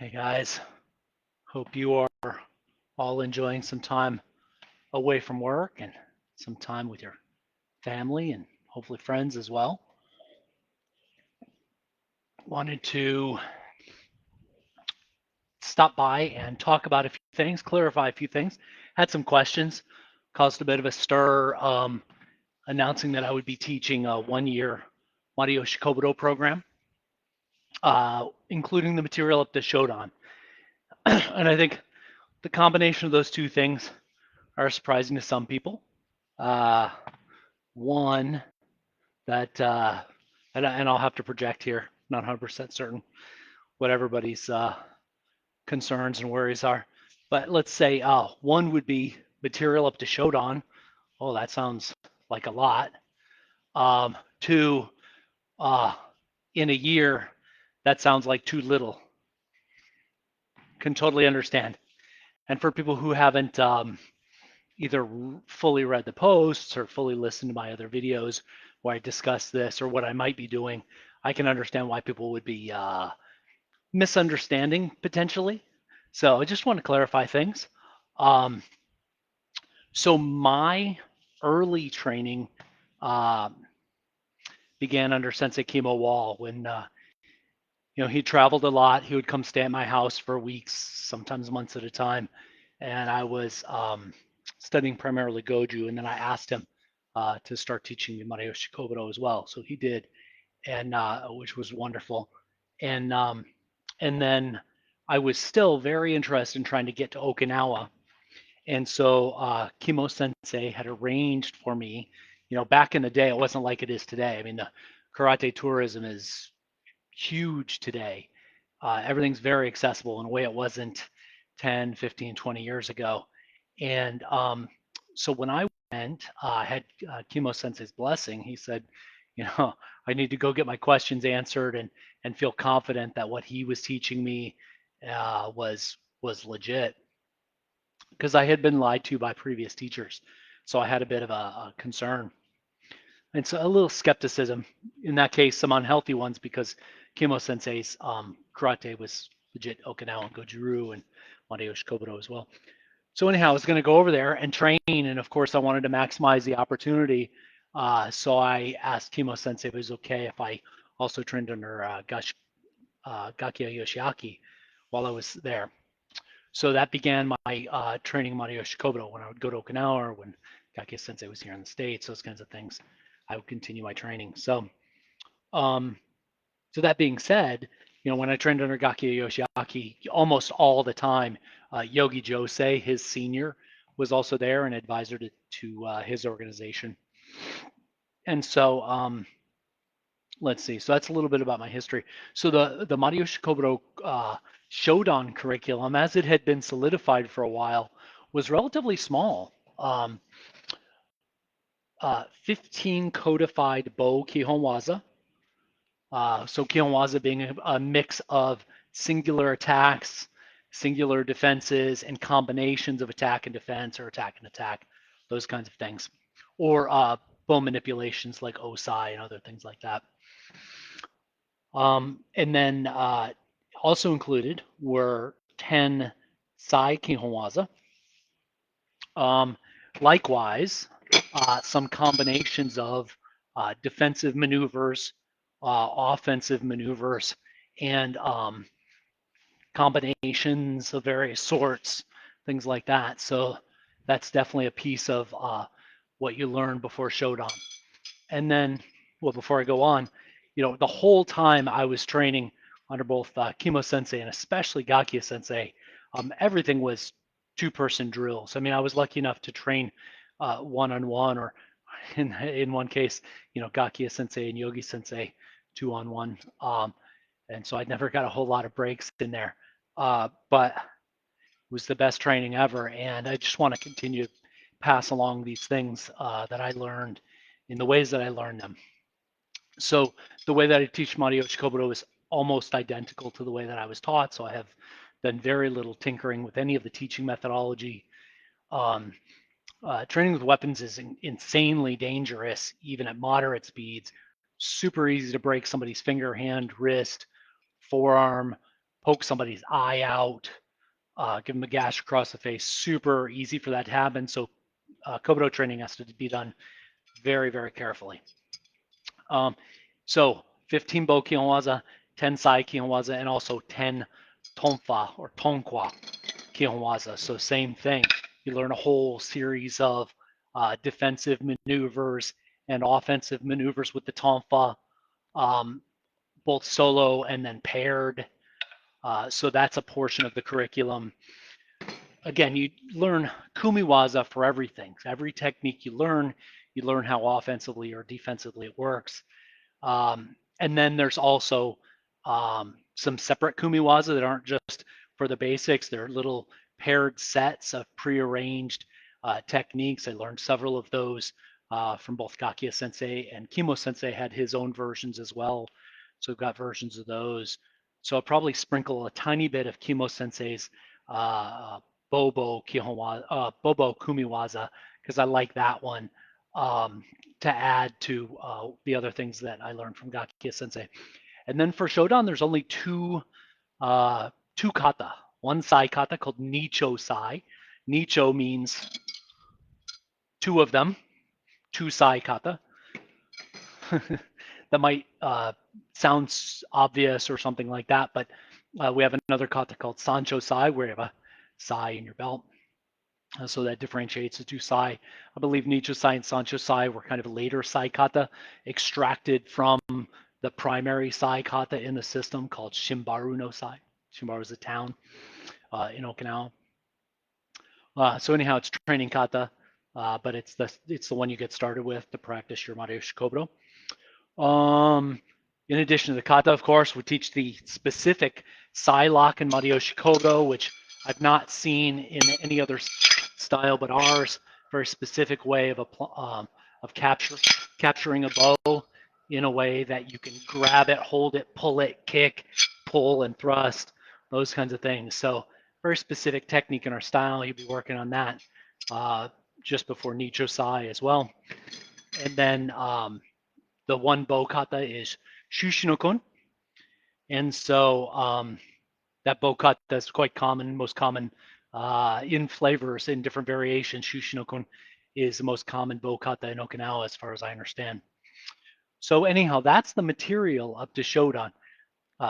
Hey guys, hope you are all enjoying some time away from work and some time with your family and hopefully friends as well. Wanted to stop by and talk about a few things, clarify a few things. Had some questions, caused a bit of a stir, announcing that I would be teaching a 1 year Matayoshi Kobudo program, including the material up to Shodan. And I think the combination of those two things are surprising to some people. Uh, One, that and I'll have to project here, not 100% certain what everybody's concerns and worries are, but let's say one would be material up to Shodan. Oh, that sounds like a lot. Two, uh, in a year, that sounds like too little. Can totally understand. And for people who haven't either fully read the posts or fully listened to my other videos where I discuss this or what I might be doing, I can understand why people would be misunderstanding potentially. So I just want to clarify things. Um, so my early training uh, began under Sensei Kimo Wall when he traveled a lot. He would come stay at my house for weeks, sometimes months at a time, and I was studying primarily Goju, and then I asked him to start teaching me Matayoshi Kobudo as well. So he did, and which was wonderful. And and then I was still very interested in trying to get to Okinawa, and so Kimo Sensei had arranged for me. Back in the day, it wasn't like it is today. I mean, the karate tourism is huge today. Everything's very accessible in a way it wasn't 10, 15, 20 years ago. And so when I went, I had Kimo Sensei's blessing. He said, I need to go get my questions answered and feel confident that what he was teaching me was legit, because I had been lied to by previous teachers. So I had a bit of a concern. And so a little skepticism, in that case, some unhealthy ones, because Kimo Sensei's karate was legit Okinawa and Goju-Ryu and Matayoshi Kobudo as well. So anyhow, I was going to go over there and train, and of course, I wanted to maximize the opportunity. So I asked Kimo Sensei if it was okay if I also trained under Gakia Yoshiaki while I was there. So that began my training Matayoshi Kobudo when I would go to Okinawa or when Gakia Sensei was here in the States, those kinds of things. I would continue my training. Um, so that being said, when I trained under Gakia Yoshiaki, almost all the time, Yogi Josei, his senior, was also there, an advisor to his organization. And so let's see. So that's a little bit about my history. So the Matayoshi Kobudo Shodan curriculum, as it had been solidified for a while, was relatively small. 15 codified Bo Kihonwaza. So Kihonwaza being a mix of singular attacks, singular defenses, and combinations of attack and defense or attack and attack, those kinds of things. Or bow manipulations like Osai and other things like that. And then also included were 10 Sai Kihonwaza. Likewise, some combinations of defensive maneuvers, offensive maneuvers, and combinations of various sorts, things like that. So that's definitely a piece of what you learn before Shodan. And then, well, before I go on, the whole time I was training under both Kimo Sensei and especially Gakia Sensei, everything was two-person drills. I mean, I was lucky enough to train one-on-one, or in one case, Gakia Sensei and Yogi Sensei two-on-one. And so I never got a whole lot of breaks in there, but it was the best training ever. And I just want to continue to pass along these things that I learned in the ways that I learned them. So the way that I teach Matayoshi Kobudo is almost identical to the way that I was taught. So I have done very little tinkering with any of the teaching methodology. Training with weapons is insanely dangerous, even at moderate speeds. Super easy to break somebody's finger, hand, wrist, forearm, poke somebody's eye out, give them a gash across the face. Super easy for that to happen. So Kobudo training has to be done very, very carefully. So 15 Bo Kihonwaza, 10 Sai Kihonwaza, and also 10 Tonfa or Tonkwa Kihonwaza. So same thing. You learn a whole series of defensive maneuvers and offensive maneuvers with the Tonfa, both solo and then paired. So that's a portion of the curriculum. Again, you learn kumiwaza for everything. Every technique you learn how offensively or defensively it works. And then there's also some separate kumiwaza that aren't just for the basics. They're little paired sets of prearranged techniques. I learned several of those from both Gakia Sensei and Kimo Sensei had his own versions as well. So we've got versions of those. So I'll probably sprinkle a tiny bit of Kimo Sensei's Bobo Kumiwaza because I like that one. To add to the other things that I learned from Gakia Sensei. And then for Shodan, there's only two kata. One sai kata called Nicho sai. Nicho means two of them, two sai kata. That might sound obvious or something like that, but we have another kata called Sancho sai, where you have a sai in your belt. So that differentiates the two sai. I believe Nicho sai and Sancho sai were kind of later sai kata, extracted from the primary sai kata in the system called Shimbaru no sai. Shimbaru is a town in Okinawa. So anyhow, it's training kata, but it's the one you get started with to practice your Matayoshi Kobudo. In addition to the kata, of course, we teach the specific sai lock in Matayoshi Kobudo, which I've not seen in any other style but ours. Very specific way of capturing a bow in a way that you can grab it, hold it, pull it, kick, pull, and thrust, those kinds of things. So very specific technique in our style. You'll be working on that just before Nicho Sai as well. And then the one bow kata is Shushinokon. And so that bow kata is quite common, most common in flavors, in different variations. Shushinokon is the most common bow kata in Okinawa, as far as I understand. So anyhow, that's the material up to Shodan.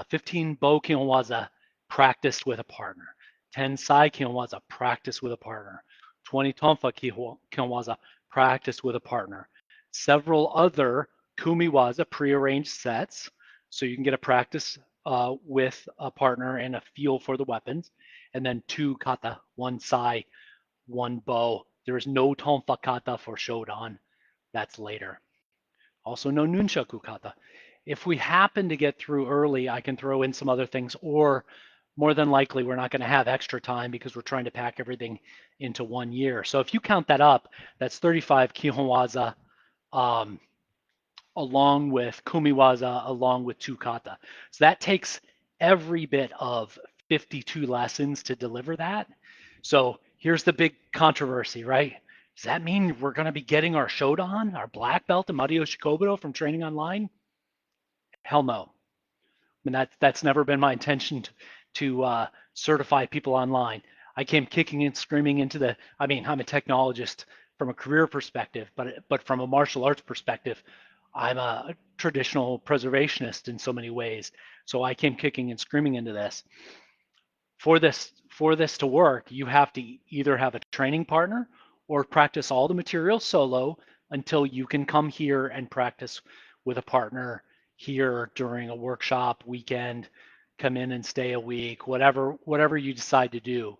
15 Bo Kihonwaza practiced with a partner. 10 Sai Kihonwaza practiced with a partner. 20 Tonfa Kihonwaza practiced with a partner. Several other Kumiwaza prearranged sets, so you can get a practice with a partner and a feel for the weapons. And then 2 kata, 1 Sai, 1 Bo. There is no Tonfa kata for Shodan. That's later. Also no Nunshaku kata. If we happen to get through early, I can throw in some other things, or more than likely we're not going to have extra time because we're trying to pack everything into 1 year. So if you count that up, that's 35 Kihonwaza along with Kumiwaza, along with 2 kata. So that takes every bit of 52 lessons to deliver that. So here's the big controversy, right? Does that mean we're going to be getting our Shodan, our black belt in Matayoshi Kobudo from training online? Hell no. I mean, that's never been my intention to certify people online. I came kicking and screaming into the. I mean, I'm a technologist from a career perspective, but from a martial arts perspective, I'm a traditional preservationist in so many ways. So I came kicking and screaming into this. For this to work, you have to either have a training partner or practice all the material solo until you can come here and practice with a partner here during a workshop, weekend, come in and stay a week, whatever you decide to do.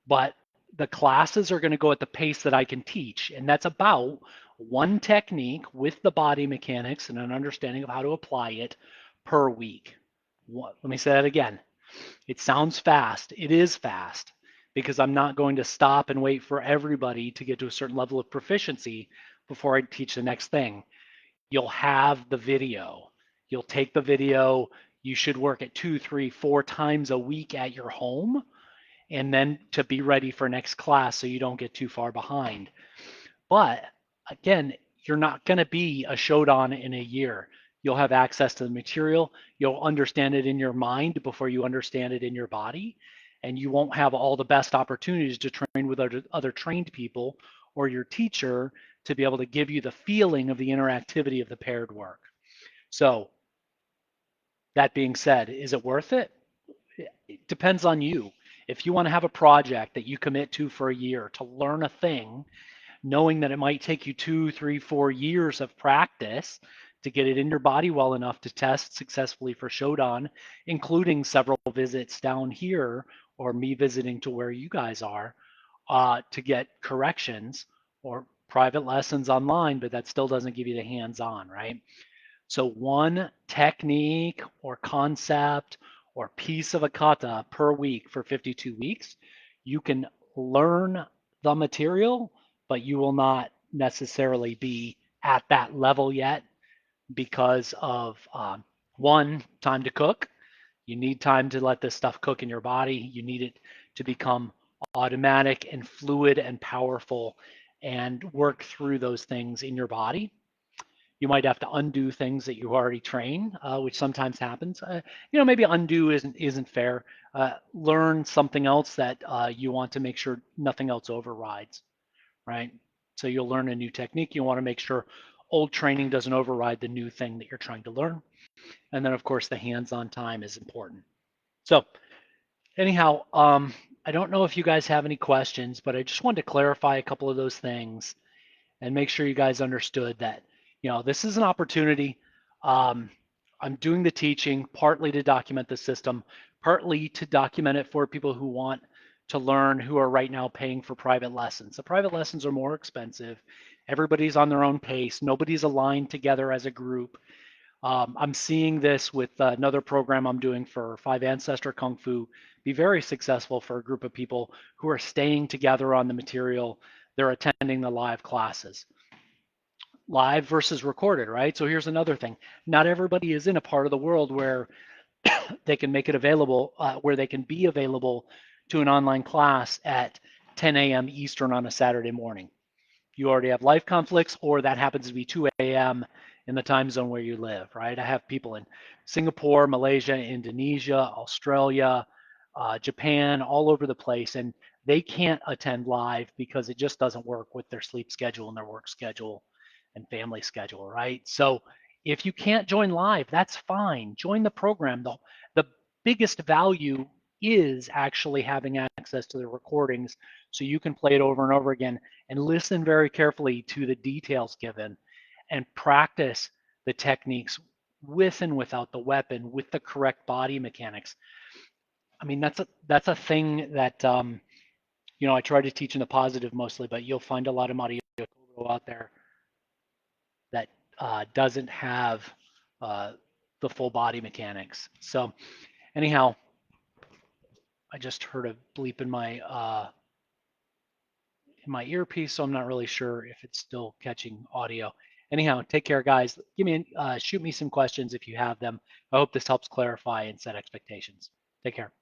But the classes are going to go at the pace that I can teach, and that's about one technique with the body mechanics and an understanding of how to apply it per week. Let me say that again. It sounds fast. It is fast because I'm not going to stop and wait for everybody to get to a certain level of proficiency before I teach the next thing. You'll have the video. You'll take the video. You should work it 2, 3, 4 times a week at your home, and then to be ready for next class so you don't get too far behind. But again, you're not going to be a Shodan in a year. You'll have access to the material. You'll understand it in your mind before you understand it in your body. And you won't have all the best opportunities to train with other trained people or your teacher to be able to give you the feeling of the interactivity of the paired work. So that being said, is it worth it? It depends on you. If you want to have a project that you commit to for a year to learn a thing, knowing that it might take you 2, 3, 4 years of practice to get it in your body well enough to test successfully for Shodan, including several visits down here or me visiting to where you guys are to get corrections or private lessons online, but that still doesn't give you the hands-on, right? So one technique or concept or piece of a kata per week for 52 weeks, you can learn the material, but you will not necessarily be at that level yet because of one, time to cook. You need time to let this stuff cook in your body. You need it to become automatic and fluid and powerful and work through those things in your body. You might have to undo things that you already train, which sometimes happens. Maybe undo isn't fair. Learn something else that you want to make sure nothing else overrides, right? So you'll learn a new technique. You want to make sure old training doesn't override the new thing that you're trying to learn. And then, of course, the hands-on time is important. So anyhow, I don't know if you guys have any questions, but I just wanted to clarify a couple of those things and make sure you guys understood that, this is an opportunity. Um, I'm doing the teaching partly to document the system, partly to document it for people who want to learn, who are right now paying for private lessons. The private lessons are more expensive. Everybody's on their own pace. Nobody's aligned together as a group. I'm seeing this with another program I'm doing for Five Ancestor Kung Fu be very successful for a group of people who are staying together on the material. They're attending the live classes. Live versus recorded, right? So here's another thing. Not everybody is in a part of the world where they can make it available, where they can be available to an online class at 10 a.m. Eastern on a Saturday morning. You already have life conflicts, or that happens to be 2 a.m. in the time zone where you live, right? I have people in Singapore, Malaysia, Indonesia, Australia, Japan, all over the place, and they can't attend live because it just doesn't work with their sleep schedule and their work schedule and family schedule, right? So if you can't join live, that's fine. Join the program. The biggest value is actually having access to the recordings so you can play it over and over again and listen very carefully to the details given and practice the techniques with and without the weapon with the correct body mechanics. I mean, that's a thing that I try to teach in the positive mostly, but you'll find a lot of Matayoshi Kobudo out there that doesn't have uh, the full body mechanics. So anyhow, I just heard a bleep in my earpiece, so I'm not really sure if it's still catching audio. Anyhow, take care, guys. Shoot me some questions if you have them. I hope this helps clarify and set expectations. Take care.